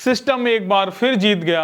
System एक बार फिर जीत गया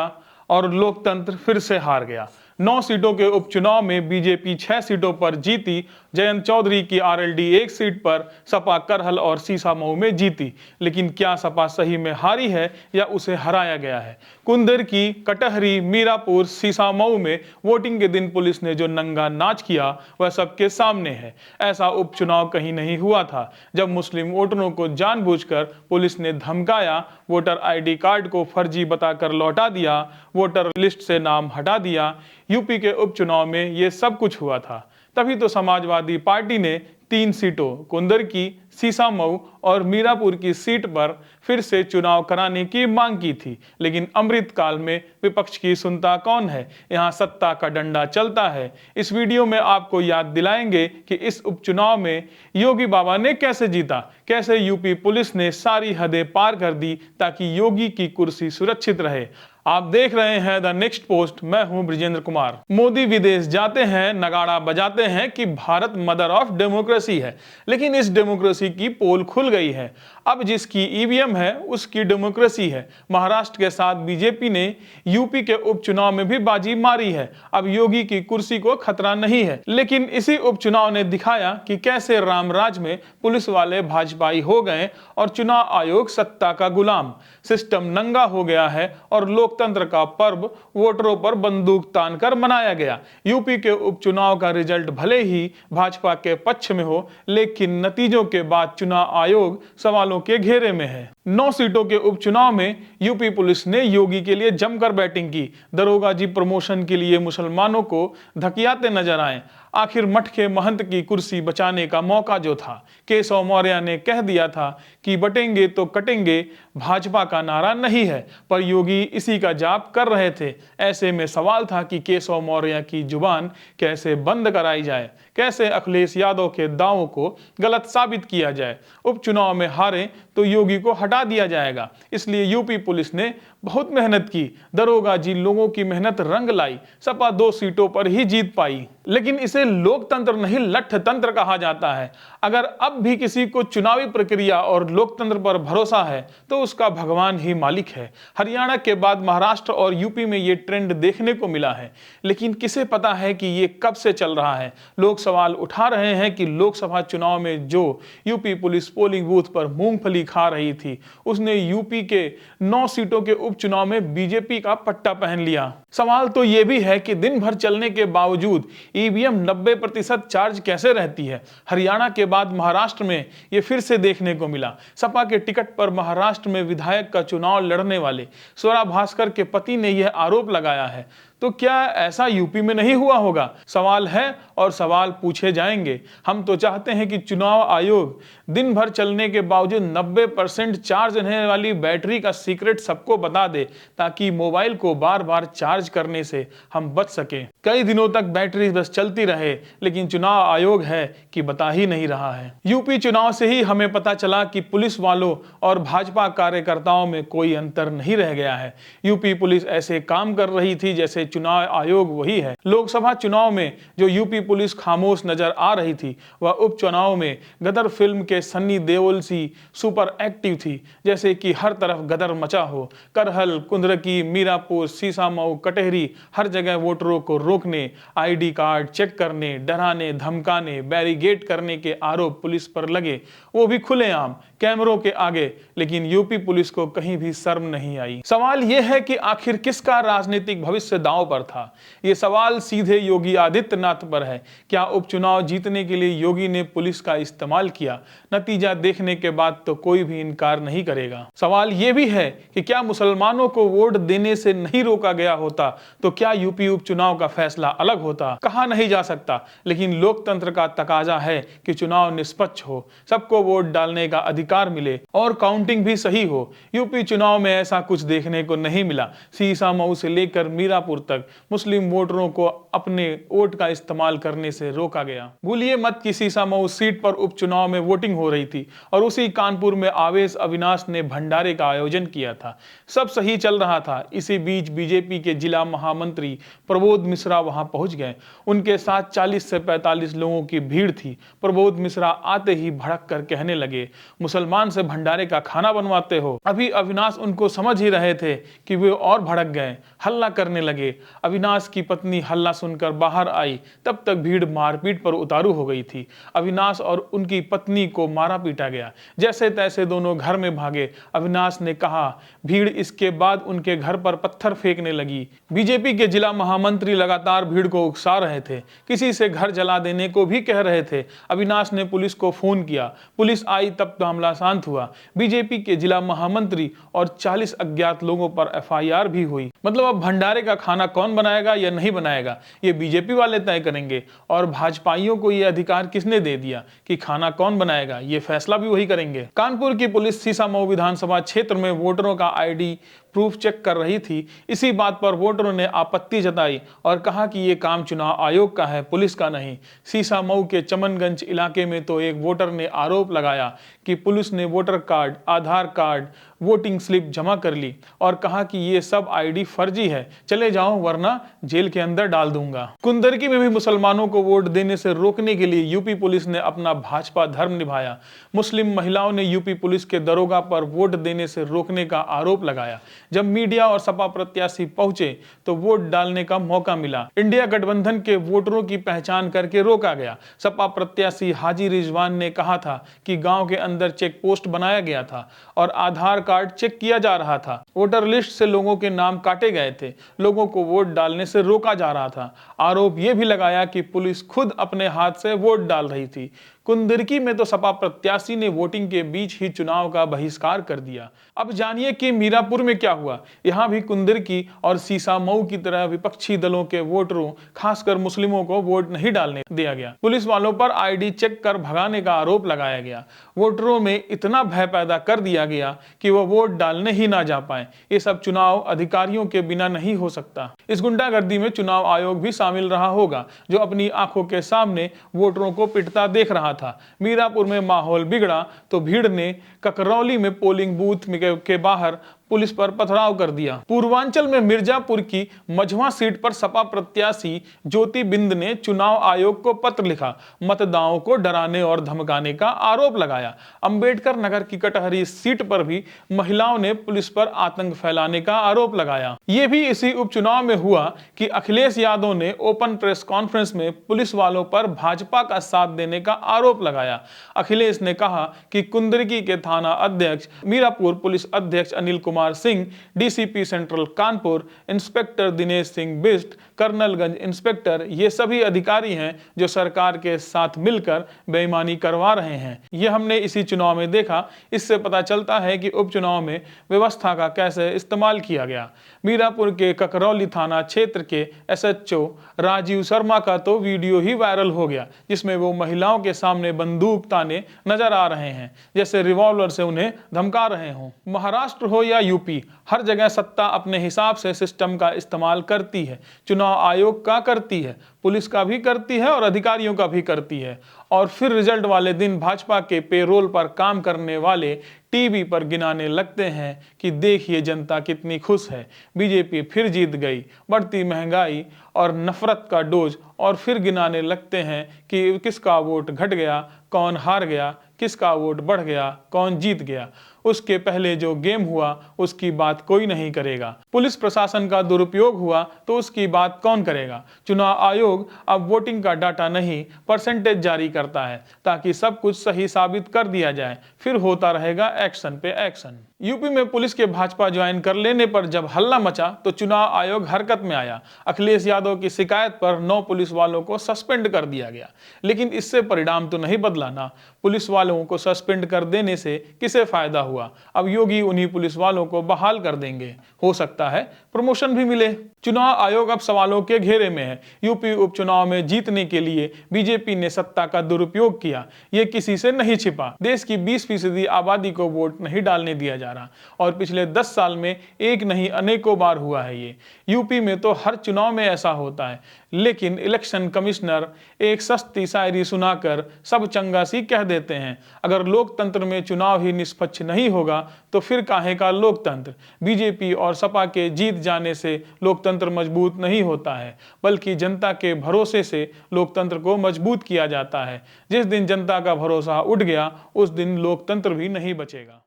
और लोकतंत्र फिर से हार गया। 9 सीटों के उपचुनाव में बीजेपी 6 सीटों पर जीती। जयंत चौधरी की आरएलडी 1 सीट पर, सपा करहल और सीसामऊ में जीती। लेकिन क्या सपा सही में हारी है या उसे हराया गया है? कुंदर की, कटहरी, मीरापुर, सीसामऊ में वोटिंग के दिन पुलिस ने जो नंगा नाच किया वह सबके सामने है। ऐसा उपचुनाव कहीं नहीं हुआ था। जब मुस्लिम वोटरों को जानबूझकर पुलिस ने धमकाया, वोटर आईडी कार्ड को फर्जी बताकर लौटा दिया, वोटर लिस्ट से नाम हटा दिया, यूपी के उपचुनाव में ये सब कुछ हुआ था। तभी तो समाजवादी पार्टी ने 3 सीटों कुंदर की, सीसामऊ और मीरापुर की सीट पर फिर से चुनाव कराने की मांग की थी। लेकिन अमृतकाल में विपक्ष की सुनता कौन है? यहाँ सत्ता का डंडा चलता है। इस वीडियो में आपको याद दिलाएंगे कि इस उपचुनाव में योगी बाबा ने कैसे जीता, कैसे यूपी पुलिस ने सारी हदें पार कर दी ताकि योगी की कुर्सी सुरक्षित रहे। आप देख रहे हैं द नेक्स्ट पोस्ट। मैं हूं ब्रिजेंद्र कुमार। मोदी विदेश जाते हैं, नगाड़ा बजाते हैं कि भारत मदर ऑफ डेमोक्रेसी है, लेकिन इस डेमोक्रेसी की पोल खुल गई है। अब जिसकी ईवीएम है उसकी डेमोक्रेसी है। महाराष्ट्र के साथ बीजेपी ने यूपी के उपचुनाव में भी बाजी मारी है। अब योगी की कुर्सी को खतरा नहीं है। लेकिन इसी उपचुनाव ने दिखाया कि कैसे रामराज में पुलिस वाले भाजपाई हो गए और चुनाव आयोग सत्ता का गुलाम। सिस्टम नंगा हो गया है और लोकतंत्र का पर्व वोटरों पर बंदूक तान कर मनाया गया। यूपी के उपचुनाव का रिजल्ट भले ही भाजपा के पक्ष में हो, लेकिन नतीजों के बाद चुनाव आयोग सवालों के घेरे में है। 9 सीटों के उपचुनाव में यूपी पुलिस ने योगी के लिए जमकर बैटिंग की। दरोगा जी प्रमोशन के लिए मुसलमानों को धकियाते नजर आए। आखिर मठ के महंत की कुर्सी बचाने का मौका जो था, केशव मौर्य ने कह दिया था कि बटेंगे तो कटेंगे भाजपा का नारा नहीं है, पर योगी इसी का जाप कर रहे थे। ऐसे में सवाल था कि केशव मौर्य की जुबान कैसे बंद कराई जाए, कैसे अखिलेश यादव के दावों को गलत साबित किया जाए। उपचुनाव में हारे तो योगी को हटा दिया जाएगा। इसलिए यूपी पुलिस ने बहुत मेहनत की। दरोगा जी लोगों की मेहनत रंग लाई। सपा 2 सीटों पर ही जीत पाई। लेकिन इसे लोकतंत्र नहीं लठ तंत्र कहा जाता है। अगर अब भी किसी को चुनावी प्रक्रिया और लोकतंत्र पर भरोसा है तो उसका भगवान ही मालिक है। हरियाणा के बाद महाराष्ट्र और यूपी में ये ट्रेंड देखने को मिला है, लेकिन किसे पता है कि ये कब से चल रहा है। लोग सवाल उठा रहे हैं कि लोकसभा चुनाव में जो यूपी पुलिस पोलिंग बूथ पर मूंगफली खा रही थी, उसने यूपी के 9 सीटों के उपचुनाव में बीजेपी का पट्टा पहन लिया। सवाल तो यह भी है कि दिन भर चलने के बावजूद ईवीएम 90% चार्ज कैसे रहती है। हरियाणा के बाद महाराष्ट्र में यह फिर से देखने को मिला। सपा के टिकट पर महाराष्ट्र में विधायक का चुनाव लड़ने वाले स्वरा भास्कर के पति ने यह आरोप लगाया है। तो क्या ऐसा यूपी में नहीं हुआ होगा? सवाल है और सवाल पूछे जाएंगे। हम तो चाहते हैं कि चुनाव आयोग दिन भर चलने के बावजूद 90% चार्ज रहने वाली बैटरी का सीक्रेट सबको बता दे, ताकि मोबाइल को बार बार चार्ज करने से हम बच सके। कई दिनों तक बैटरी बस चलती रहे, लेकिन चुनाव आयोग है कि बता ही नहीं रहा है। यूपी चुनाव से ही हमें पता चला कि पुलिस वालों और भाजपा कार्यकर्ताओं में कोई अंतर नहीं रह गया है। यूपी पुलिस ऐसे काम कर रही थी जैसे चुनाव आयोग वही है। लोकसभा चुनाव में जो यूपी पुलिस खामोश नजर आ रही थी, वह उपचुनाव में गदर फिल्म के सन्नी देओल सी सुपर एक्टिव थी, जैसे कि हर तरफ गदर मचा हो। करहल, कुंदरकी, मीरापुर, सीसामऊ, कटहरी, हर जगह वोटरों को रोकने, आईडी कार्ड चेक करने, डराने, धमकाने, बैरिगेट करने के आरोप पुलिस पर लगे, वो भी खुलेआम कैमरों के आगे। लेकिन यूपी पुलिस को कहीं भी शर्म नहीं आई। सवाल यह है कि आखिर किसका राजनीतिक भविष्य दांव पर था? यह सवाल सीधे योगी आदित्यनाथ पर है। क्या उपचुनाव जीतने के लिए योगी ने पुलिस का इस्तेमाल किया? नतीजा देखने के बाद तो कोई भी इनकार नहीं करेगा। सवाल यह भी है कि क्या मुसलमानों को वोट देने से नहीं रोका गया होता तो क्या यूपी उपचुनाव का फैसला अलग होता? कहा नहीं जा सकता, लेकिन लोकतंत्र का तकाजा है कि चुनाव निष्पक्ष हो, सबको वोट डालने का अधिकार मिले और काउंटिंग भी सही हो। यूपी चुनाव में ऐसा कुछ देखने को नहीं मिला। सीसामऊ से लेकर मीरापुर तक मुस्लिम वोटरों को अपने वोट का इस्तेमाल करने से रोका गया। भूलिए मत कि सीसामऊ सीट पर उपचुनाव में वोटिंग हो रही थी और उसी कानपुर में आवेश अविनाश ने भंडारे का आयोजन किया था। सब सही चल रहा था। इसी बीच बीजेपी के जिला महामंत्री प्रबोध मिश्रा वहां पहुंच गए। उनके साथ 40 से 45 लोगों की भीड़ थी। प्रबोध मिश्रा आते ही भड़क कर कहने लगे, मुसलमान मुसलमान से भंडारे का खाना बनवाते हो। अभी अविनाश उनको समझ ही रहे थे कि वे और भड़क गए, हल्ला करने लगे। अविनाश की पत्नी हल्ला सुनकर बाहर आई, तब तक भीड़ मारपीट पर उतारू हो गई थी। अविनाश और उनकी पत्नी को मारा पीटा गया। जैसे तैसे दोनों घर में भागे। अविनाश ने कहा, भीड़ इसके बाद उनके घर पर पत्थर फेंकने लगी। बीजेपी के जिला महामंत्री लगातार भीड़ को उकसा रहे थे, किसी से घर जला देने को भी कह रहे थे। अविनाश ने पुलिस को फोन किया, पुलिस आई तब मामला शांत हुआ। बीजेपी के जिला महामंत्री और 40 अज्ञात लोगों पर एफआईआर भी हुई। मतलब अब भंडारे का खाना कौन बनाएगा या नहीं बनाएगा, ये बीजेपी वाले तय करेंगे। और भाजपाइयों को ये अधिकार किसने दे दिया कि खाना कौन बनाएगा, ये फैसला भी वही करेंगे। कानपुर की पुलिस सीसामऊ विधानसभा क्षेत्र में वोटरों का आईडी प्रूफ चेक कर रही थी। इसी बात पर वोटरों ने आपत्ति जताई और कहा कि ये काम चुनाव आयोग का है, पुलिस का नहीं। सीसामऊ के चमनगंज इलाके में तो एक वोटर ने आरोप लगाया कि पुलिस ने वोटर कार्ड, आधार कार्ड, वोटिंग स्लिप जमा कर ली और कहा कि ये सब आईडी फर्जी है, चले जाओ वरना जेल के अंदर डाल दूंगा। कुंदरकी में भी मुसलमानों को वोट देने से रोकने के लिए यूपी पुलिस ने अपना भाजपा धर्म निभाया। मुस्लिम महिलाओं ने यूपी पुलिस के दरोगा पर वोट देने से रोकने का आरोप लगाया। जब मीडिया और सपा प्रत्याशी पहुंचे तो वोट डालने का मौका मिला। इंडिया गठबंधन के वोटरों की पहचान करके रोका गया। सपा प्रत्याशी हाजी रिजवान ने कहा था कि गांव के अंदर चेक पोस्ट बनाया गया था और आधार कार्ड चेक किया जा रहा था। वोटर लिस्ट से लोगों के नाम काटे गए थे, लोगों को वोट डालने से रोका जा रहा था। आरोप यह भी लगाया कि पुलिस खुद अपने हाथ से वोट डाल रही थी। कुंदरकी में तो सपा प्रत्याशी ने वोटिंग के बीच ही चुनाव का बहिष्कार कर दिया। अब जानिए कि मीरापुर में क्या हुआ। यहां भी कुंदरकी और सीसामऊ की तरह विपक्षी दलों के वोटरों, खासकर मुस्लिमों को वोट नहीं डालने दिया गया। पुलिस वालों पर आईडी चेक कर भगाने का आरोप लगाया गया। वोटरों में इतना भय पैदा कर दिया गया कि वो वोट डालने ही ना जा पाए। ये सब चुनाव अधिकारियों के बिना नहीं हो सकता। इस गुंडागर्दी में चुनाव आयोग भी शामिल रहा होगा, जो अपनी आंखों के सामने वोटरों को पिटता देख रहा था। मीरापुर में माहौल बिगड़ा तो भीड़ ने ककरौली में पोलिंग बूथ के बाहर पुलिस पर पथराव कर दिया। पूर्वांचल में मिर्जापुर की मझवा सीट पर सपा प्रत्याशी ज्योति बिंद ने चुनाव आयोग को पत्र लिखा, मतदाताओं को डराने और धमकाने का आरोप लगाया। अंबेडकर नगर की कटहरी सीट पर भी महिलाओं ने पुलिस पर आतंक फैलाने का आरोप लगाया। ये भी इसी उपचुनाव में हुआ कि अखिलेश यादव ने ओपन प्रेस कॉन्फ्रेंस में पुलिस वालों पर भाजपा का साथ देने का आरोप लगाया। अखिलेश ने कहा कि कुंदरकी के थाना अध्यक्ष, मीरापुर पुलिस अध्यक्ष Anil Kumar Singh, DCP central Kanpur, inspector Dinesh Singh Bisht, Karnalganj inspector, ये सभी अधिकारी हैं जो सरकार के साथ मिलकर बेईमानी करवा रहे हैं। ये हमने इसी चुनाव में देखा। इससे पता चलता है कि उपचुनाव में व्यवस्था का कैसे इस्तेमाल किया गया। मीरापुर के ककरौली थाना क्षेत्र के एसएचओ राजीव शर्मा का तो वीडियो ही वायरल हो गया, जिसमें वो महिलाओं के सामने बंदूक ताने नजर आ रहे हैं, जैसे रिवॉल्वर से उन्हें धमका रहे हों। महाराष्ट्र हो या यूपी, हर जगह सत्ता अपने हिसाब से सिस्टम का इस्तेमाल करती है। चुनाव आयोग का करती है, पुलिस का भी करती है और अधिकारियों का भी करती है। और फिर रिजल्ट वाले दिन भाजपा के पेरोल पर काम करने वाले टीवी पर गिनाने लगते हैं कि देखिए जनता कितनी खुश है, बीजेपी फिर जीत गई, बढ़ती महंगाई और नफरत का डोज। और फिर गिनाने लगते हैं कि किसका वोट घट गया, कौन हार गया, किसका वोट बढ़ गया, कौन जीत गया। उसके पहले जो गेम हुआ उसकी बात कोई नहीं करेगा। पुलिस प्रशासन का दुरुपयोग हुआ तो उसकी बात कौन करेगा। चुनाव आयोग अब वोटिंग का डाटा नहीं, परसेंटेज जारी करता है ताकि सब कुछ सही साबित कर दिया जाए। फिर होता रहेगा एक्शन पे एक्शन। यूपी में पुलिस के भाजपा ज्वाइन कर लेने पर जब हल्ला मचा तो चुनाव आयोग हरकत में आया। अखिलेश यादव की शिकायत पर 9 पुलिस वालों को सस्पेंड कर दिया गया, लेकिन इससे परिणाम तो नहीं बदला ना। पुलिस वालों को सस्पेंड कर देने से किसे फायदा हुआ। अब योगी उन्हीं पुलिस वालों को बहाल कर देंगे, हो सकता है प्रमोशन भी मिले। चुनाव आयोग अब सवालों के घेरे में है। यूपी उपचुनाव में जीतने के लिए बीजेपी ने सत्ता का दुरुपयोग किया, ये किसी से नहीं छिपा। देश की 20% आबादी को वोट नहीं डालने दिया जा रहा और पिछले 10 साल में एक नहीं अनेकों बार हुआ है ये। यूपी में तो हर चुनाव में ऐसा होता है, लेकिन इलेक्शन कमिश्नर एक सस्ती शायरी सुनाकर सब चंगा सी कह देते हैं। अगर लोकतंत्र में चुनाव ही निष्पक्ष नहीं नहीं होगा तो फिर काहे का लोकतंत्र। बीजेपी और सपा के जीत जाने से लोकतंत्र मजबूत नहीं होता है, बल्कि जनता के भरोसे से लोकतंत्र को मजबूत किया जाता है। जिस दिन जनता का भरोसा उठ गया उस दिन लोकतंत्र भी नहीं बचेगा।